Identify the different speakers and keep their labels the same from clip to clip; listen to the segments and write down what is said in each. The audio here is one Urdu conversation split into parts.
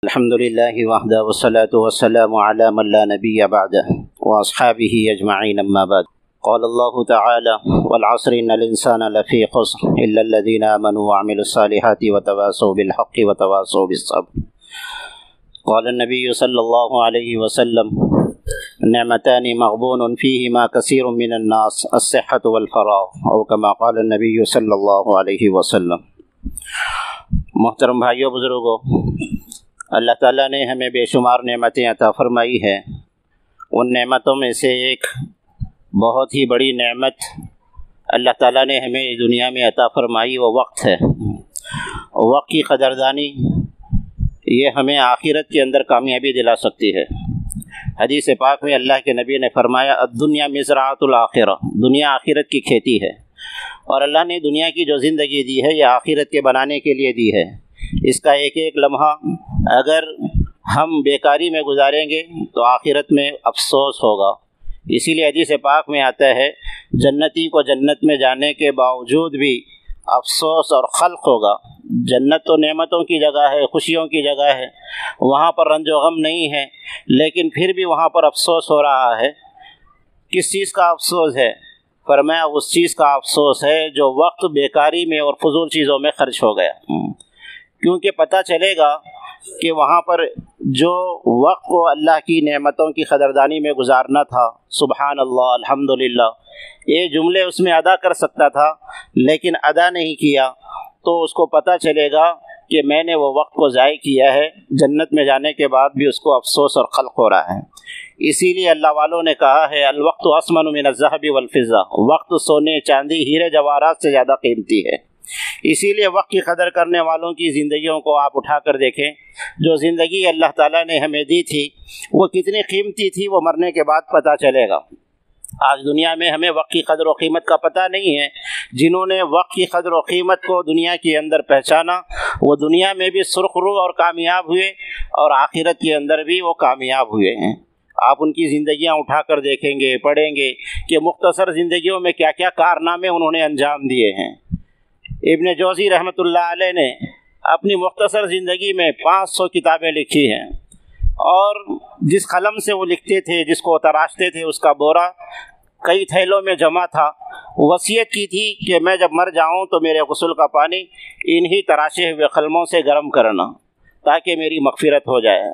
Speaker 1: الحمد لله وحده والصلاة والسلام على من لا نبي بعده وأصحابه أجمعين أما بعد. قال الله تعالى: والعصر إن الإنسان لفي خسر إلا الذين آمنوا وعملوا الصالحات وتواصوا بالحق وتواصوا بالصبر. قال النبي صلى الله عليه وسلم: نعمتان مغبون فيهما كثير من الناس الصحة والفراغ، أو كما قال النبي صلى الله عليه وسلم. محترم بھائیو بزرگوں، اللہ تعالیٰ نے ہمیں بے شمار نعمتیں عطا فرمائی ہیں۔ ان نعمتوں میں سے ایک بہت ہی بڑی نعمت اللہ تعالیٰ نے ہمیں دنیا میں عطا فرمائی وہ وقت ہے۔ وقت کی قدردانی یہ ہمیں آخرت کے اندر کامیابی دلا سکتی ہے۔ حدیث پاک میں اللہ کے نبی نے فرمایا: الدنیا مزرعۃ الآخرہ، دنیا آخرت کی کھیتی ہے، اور اللہ نے دنیا کی جو زندگی دی ہے یہ آخرت کے بنانے کے لیے دی ہے۔ اس کا ایک ایک لمحہ اگر ہم بیکاری میں گزاریں گے تو آخرت میں افسوس ہوگا۔ اسی لیے حدیث پاک میں آتا ہے جنتی کو جنت میں جانے کے باوجود بھی افسوس اور خلق ہوگا۔ جنت تو نعمتوں کی جگہ ہے، خوشیوں کی جگہ ہے، وہاں پر رنج و غم نہیں ہے، لیکن پھر بھی وہاں پر افسوس ہو رہا ہے۔ کس چیز کا افسوس ہے؟ فرمایا اس چیز کا افسوس ہے جو وقت بیکاری میں اور فضول چیزوں میں خرچ ہو گیا، کیونکہ پتہ چلے گا کہ وہاں پر جو وقت کو اللہ کی نعمتوں کی قدردانی میں گزارنا تھا، سبحان اللہ، الحمدللہ، یہ جملے اس میں ادا کر سکتا تھا لیکن ادا نہیں کیا، تو اس کو پتہ چلے گا کہ میں نے وہ وقت کو ضائع کیا ہے۔ جنت میں جانے کے بعد بھی اس کو افسوس اور خلق ہو رہا ہے۔ اسی لیے اللہ والوں نے کہا ہے: الوقت اثمن من الذهب والفضة، وقت سونے چاندی ہیرے جواہرات سے زیادہ قیمتی ہے۔ اسی لیے وقت کی قدر کرنے والوں کی زندگیوں کو آپ اٹھا کر دیکھیں۔ جو زندگی اللہ تعالیٰ نے ہمیں دی تھی وہ کتنی قیمتی تھی، وہ مرنے کے بعد پتہ چلے گا۔ آج دنیا میں ہمیں وقت کی قدر و قیمت کا پتہ نہیں ہے۔ جنہوں نے وقت کی قدر و قیمت کو دنیا کے اندر پہچانا وہ دنیا میں بھی سرخ رو اور کامیاب ہوئے، اور آخرت کے اندر بھی وہ کامیاب ہوئے ہیں۔ آپ ان کی زندگیاں اٹھا کر دیکھیں گے، پڑھیں گے کہ مختصر زندگیوں میں کیا کیا کارنامے انہوں نے انجام دیے ہیں۔ ابن جوزی رحمۃ اللہ علیہ نے اپنی مختصر زندگی میں 500 کتابیں لکھی ہیں، اور جس قلم سے وہ لکھتے تھے، جس کو تراشتے تھے، اس کا بورا کئی تھیلوں میں جمع تھا۔ وصیت کی تھی کہ میں جب مر جاؤں تو میرے غسل کا پانی انہی تراشے ہوئے قلموں سے گرم کرنا تاکہ میری مغفرت ہو جائے۔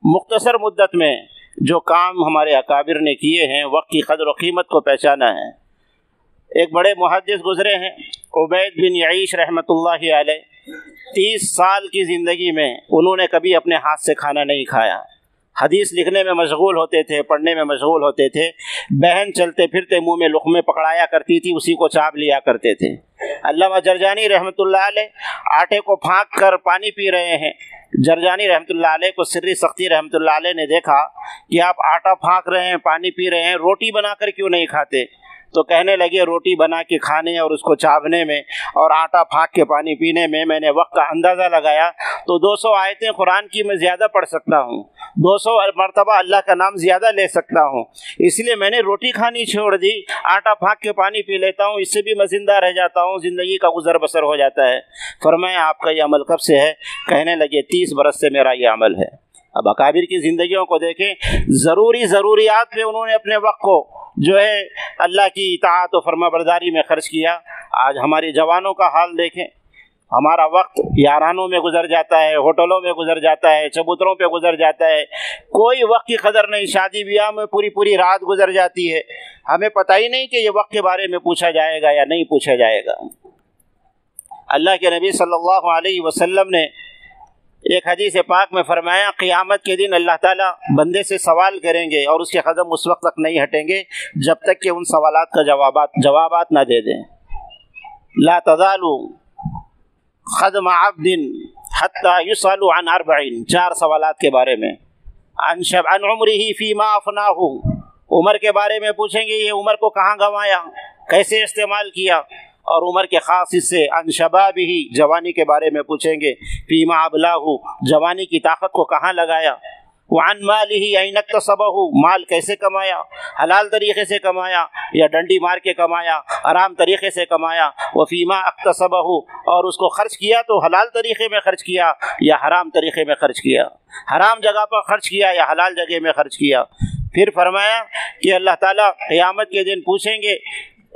Speaker 1: مختصر مدت میں جو کام ہمارے اکابر نے کیے ہیں، وقت کی قدر و قیمت کو پہچانا ہے۔ ایک بڑے محدث گزرے ہیں، عبید بن یعیش رحمۃ اللہ علیہ۔ 30 سال کی زندگی میں انہوں نے کبھی اپنے ہاتھ سے کھانا نہیں کھایا۔ حدیث لکھنے میں مشغول ہوتے تھے، پڑھنے میں مشغول ہوتے تھے۔ بہن چلتے پھرتے منہ میں لقمے پکڑایا کرتی تھی، اسی کو چاپ لیا کرتے تھے۔ علامہ جرجانی رحمۃ اللہ علیہ آٹے کو پھانک کر پانی پی رہے ہیں۔ جرجانی رحمۃ اللہ علیہ کو سری سختی رحمۃ اللہ علیہ نے دیکھا کہ آپ آٹا پھانک رہے ہیں، پانی پی رہے ہیں، روٹی بنا کر کیوں نہیں کھاتے؟ تو کہنے لگے روٹی بنا کے کھانے اور اس کو چاپنے میں اور آٹا پھانک کے پانی پینے میں نے وقت کا اندازہ لگایا تو 200 آیتیں قرآن کی میں زیادہ پڑھ سکتا ہوں، 200 مرتبہ اللہ کا نام زیادہ لے سکتا ہوں، اس لیے میں نے روٹی کھانی چھوڑ دی، آٹا پھانک کے پانی پی لیتا ہوں، اس سے بھی میں زندہ رہ جاتا ہوں، زندگی کا گزر بسر ہو جاتا ہے۔ فرمایا آپ کا یہ عمل کب سے ہے؟ کہنے لگے 30 برس سے میرا یہ عمل ہے۔ اب اکابر کی زندگیوں کو دیکھیں، ضروریات پہ انہوں نے اپنے وقت کو جو ہے اللہ کی اطاعت و فرما برداری میں خرچ کیا۔ آج ہماری جوانوں کا حال دیکھیں، ہمارا وقت یارانوں میں گزر جاتا ہے، ہوٹلوں میں گزر جاتا ہے، چبوتروں پہ گزر جاتا ہے، کوئی وقت کی قدر نہیں۔ شادی بیاہ میں پوری رات گزر جاتی ہے، ہمیں پتہ ہی نہیں کہ یہ وقت کے بارے میں پوچھا جائے گا یا نہیں پوچھا جائے گا۔ اللہ کے نبی صلی اللہ علیہ وسلم نے ایک حدیث پاک میں فرمایا قیامت کے دن اللہ تعالیٰ بندے سے سوال کریں گے اور اس کے قدم اس وقت تک نہیں ہٹیں گے جب تک کہ ان سوالات کا جوابات نہ دے دیں۔ لا تزال قدم عبد حتى يسأل عن 40، 4 سوالات کے بارے میں۔ عن عمره فيما افناه، عمر کے بارے میں پوچھیں گے یہ عمر کو کہاں گنوایا، کیسے استعمال کیا، اور عمر کے خاص حصے عن شبابه، جوانی کے بارے میں پوچھیں گے، فیما ابلاہ، جوانی کی طاقت کو کہاں لگایا، وعن مالہ این اکتسبہ، مال کیسے کمایا، حلال طریقے سے کمایا یا ڈنڈی مار کے کمایا، حرام طریقے سے کمایا، وفیما اکتسبہ، اور اس کو خرچ کیا تو حلال طریقے میں خرچ کیا یا حرام طریقے میں خرچ کیا، حرام جگہ پر خرچ کیا یا حلال جگہ میں خرچ کیا۔ پھر فرمایا کہ اللہ تعالیٰ قیامت کے دن پوچھیں گے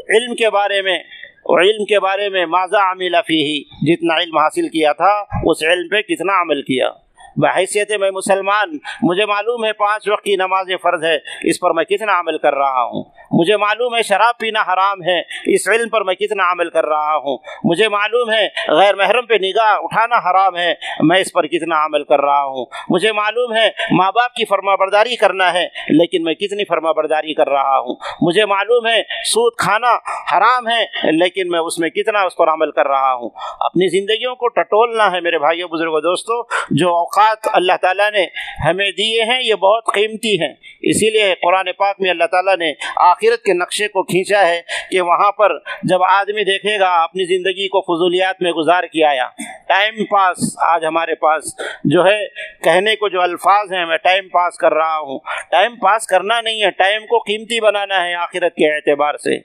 Speaker 1: علم کے بارے میں، اور علم کے بارے میں ماذا عمل فیہ، جتنا علم حاصل کیا تھا اس علم پہ کتنا عمل کیا۔ بحیثیت میں مسلمان مجھے معلوم ہے 5 وقت کی نماز فرض ہے، اس پر میں کتنا عمل کر رہا ہوں، مجھے معلوم ہے شراب پینا حرام ہے، اس علم پر میں کتنا عمل کر رہا ہوں، مجھے معلوم ہے غیر محرم پہ نگاہ اٹھانا حرام ہے، میں اس پر کتنا عمل کر رہا ہوں، مجھے معلوم ہے ماں باپ کی فرما برداری کرنا ہے لیکن میں کتنی فرما برداری کر رہا ہوں، مجھے معلوم ہے سود کھانا حرام ہے لیکن میں اس میں کتنا اس پر عمل کر رہا ہوں۔ اپنی زندگیوں کو ٹٹولنا ہے میرے بھائیوں بزرگوں دوستو۔ جو اوقات اللہ تعالیٰ نے ہمیں دیے ہیں یہ بہت قیمتی ہیں، اسی لیے قرآن پاک میں اللہ تعالیٰ نے آخرت کے نقشے کو کھینچا ہے کہ وہاں پر جب آدمی دیکھے گا اپنی زندگی کو فضولیات میں گزار کے آیا، ٹائم پاس، آج ہمارے پاس جو ہے کہنے کو جو الفاظ ہیں میں ٹائم پاس کر رہا ہوں، ٹائم پاس کرنا نہیں ہے، ٹائم کو قیمتی بنانا ہے آخرت کے اعتبار سے۔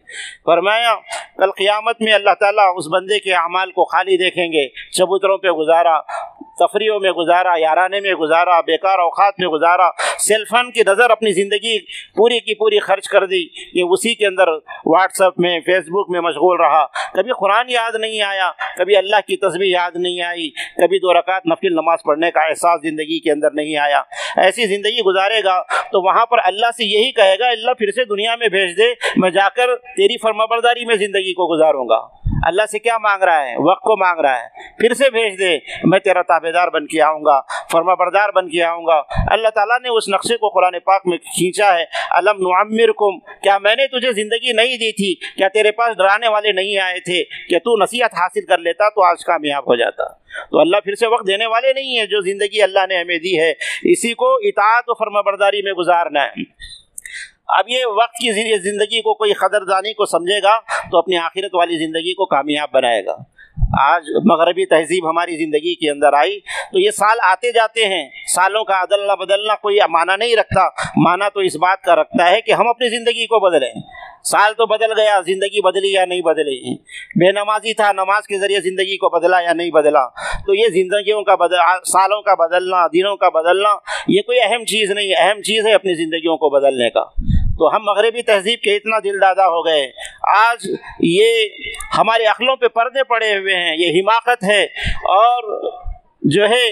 Speaker 1: فرمایا کل قیامت میں اللہ تعالیٰ اس بندے کے اعمال کو خالی دیکھیں گے، چبوتروں پہ گزارا، تفریحوں میں گزارا، یارانے میں گزارا، بیکار اوقات میں گزارا، سیل فون کی نظر اپنی زندگی پوری کی پوری خرچ کر دی، یہ اسی کے اندر واٹس ایپ میں فیس بک میں مشغول رہا، کبھی قرآن یاد نہیں آیا، کبھی اللہ کی تسبیح یاد نہیں آئی، کبھی 2 رکعت نفل نماز پڑھنے کا احساس زندگی کے اندر نہیں آیا۔ ایسی زندگی گزارے گا تو وہاں پر اللہ سے یہی کہے گا اللہ پھر سے دنیا میں بھیج دے، میں جا کر تیری فرمانبرداری میں زندگی کو گزاروں گا۔ اللہ سے کیا مانگ رہا ہے؟ وقت کو مانگ رہا ہے، پھر سے بھیج دے، میں تیرا تابعدار بن کے آؤں گا، فرما بردار بن کے آؤں گا۔ اللہ تعالیٰ نے اس نقشے کو قرآن پاک میں کھینچا ہے، الم نعمرکم، کیا میں نے تجھے زندگی نہیں دی تھی؟ کیا تیرے پاس ڈرانے والے نہیں آئے تھے کہ تو نصیحت حاصل کر لیتا تو آج کامیاب ہو جاتا؟ تو اللہ پھر سے وقت دینے والے نہیں ہیں، جو زندگی اللہ نے ہمیں دی ہے اسی کو اطاعت و فرما برداری میں گزارنا ہے۔ اب یہ وقت کی زندگی کو کوئی قدردانی کو سمجھے گا تو اپنی آخرت والی زندگی کو کامیاب بنائے گا۔ آج مغربی تہذیب ہماری زندگی کے اندر آئی تو یہ سال آتے جاتے ہیں، سالوں کا عدلنا بدلنا کوئی معنی نہیں رکھتا، معنی تو اس بات کا رکھتا ہے کہ ہم اپنی زندگی کو بدلیں۔ سال تو بدل گیا، زندگی بدلی یا نہیں بدلی؟ بے نمازی تھا، نماز کے ذریعے زندگی کو بدلا یا نہیں بدلا؟ تو یہ زندگیوں کا سالوں کا بدلنا، دنوں کا بدلنا یہ کوئی اہم چیز نہیں، اہم چیز ہے اپنی زندگیوں کو بدلنے کا۔ تو ہم مغربی تہذیب کے اتنا دل دادا ہو گئے، آج یہ ہمارے عقلوں پہ پردے پڑے ہوئے ہیں، یہ حماقت ہے اور جو ہے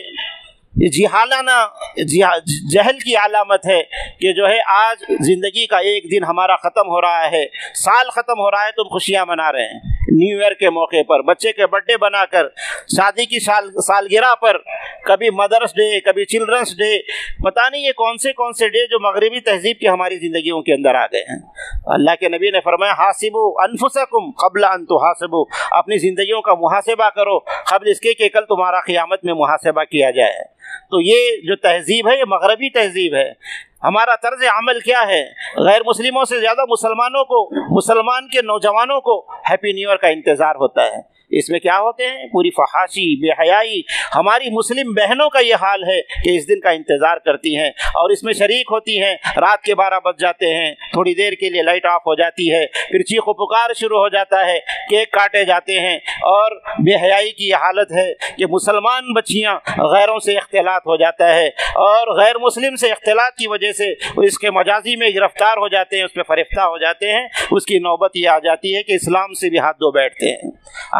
Speaker 1: جہل کی علامت ہے کہ جو ہے آج زندگی کا ایک دن ہمارا ختم ہو رہا ہے، سال ختم ہو رہا ہے، تم خوشیاں منا رہے ہیں نیو ایئر کے موقع پر، بچے کے برتھ ڈے بنا کر، شادی کی سالگرہ پر، کبھی مدرس ڈے، کبھی چلڈرنس ڈے، پتہ نہیں یہ کون سے ڈے جو مغربی تہذیب کی ہماری زندگیوں کے اندر آ گئے ہیں۔ اللہ کے نبی نے فرمایا حاسبوا انفسکم قبل ان تحاسبوا، اپنی زندگیوں کا محاسبہ کرو قبل اس کے کہ کل تمہارا قیامت میں محاسبہ کیا جائے۔ تو یہ جو تہذیب ہے یہ مغربی تہذیب ہے۔ ہمارا طرز عمل کیا ہے؟ غیر مسلموں سے زیادہ مسلمانوں کو، مسلمان کے نوجوانوں کو ہیپی نیو ایئر کا انتظار ہوتا ہے۔ اس میں کیا ہوتے ہیں؟ پوری فحاشی، بے حیائی۔ ہماری مسلم بہنوں کا یہ حال ہے کہ اس دن کا انتظار کرتی ہیں اور اس میں شریک ہوتی ہیں، رات کے 12 بج جاتے ہیں، تھوڑی دیر کے لیے لائٹ آف ہو جاتی ہے، پھر چیخ و پکار شروع ہو جاتا ہے، کیک کاٹے جاتے ہیں، اور بے حیائی کی یہ حالت ہے کہ مسلمان بچیاں غیروں سے اختلاط ہو جاتا ہے اور غیر مسلم سے اختلاط کی وجہ سے اس کے مجازی میں گرفتار ہو جاتے ہیں، اس میں فریفتہ ہو جاتے ہیں۔ اس کی نوبت یہ آ جاتی ہے کہ اسلام سے بھی ہاتھ دھو بیٹھتے ہیں۔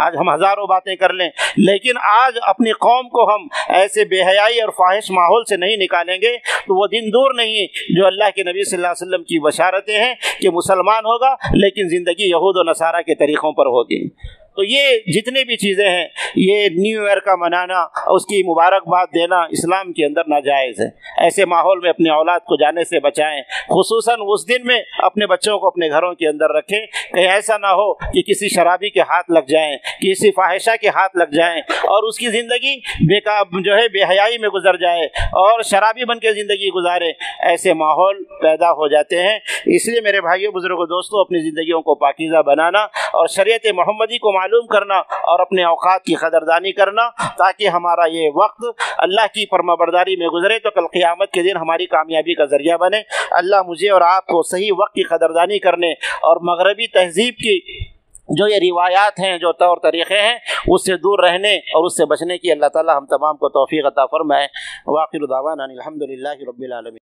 Speaker 1: آج ہم ہزاروں باتیں کر لیں لیکن آج اپنی قوم کو ہم ایسے بے حیائی اور فاحش ماحول سے نہیں نکالیں گے تو وہ دن دور نہیں جو اللہ کے نبی صلی اللہ علیہ وسلم کی بشارتیں ہیں کہ مسلمان ہوگا لیکن زندگی یہود و نصارہ کے طریقوں پر ہوگی۔ تو یہ جتنے بھی چیزیں ہیں، یہ نیو ایئر کا منانا، اس کی مبارکباد دینا اسلام کے اندر ناجائز ہے۔ ایسے ماحول میں اپنے اولاد کو جانے سے بچائیں، خصوصاً اس دن میں اپنے بچوں کو اپنے گھروں کے اندر رکھیں، کہیں ایسا نہ ہو کہ کسی شرابی کے ہاتھ لگ جائیں، کسی فاحشہ کے ہاتھ لگ جائیں اور اس کی زندگی جو ہے بے حیائی میں گزر جائے اور شرابی بن کے زندگی گزارے۔ ایسے ماحول پیدا ہو جاتے ہیں۔ اس لیے میرے بھائیوں بزرگوں دوستوں، اپنی زندگیوں کو پاکیزہ بنانا اور شریعت محمدی کو معلوم کرنا اور اپنے اوقات کی قدردانی کرنا، تاکہ ہمارا یہ وقت اللہ کی فرمانبرداری میں گزرے تو کل قیامت کے دن ہماری کامیابی کا ذریعہ بنے۔ اللہ مجھے اور آپ کو صحیح وقت کی قدردانی کرنے اور مغربی تہذیب کی جو یہ روایات ہیں، جو طور طریقے ہیں، اس سے دور رہنے اور اس سے بچنے کی اللہ تعالی ہم تمام کو توفیق عطا فرمائے۔ وآخر دعوانا الحمد للہ رب العالمین۔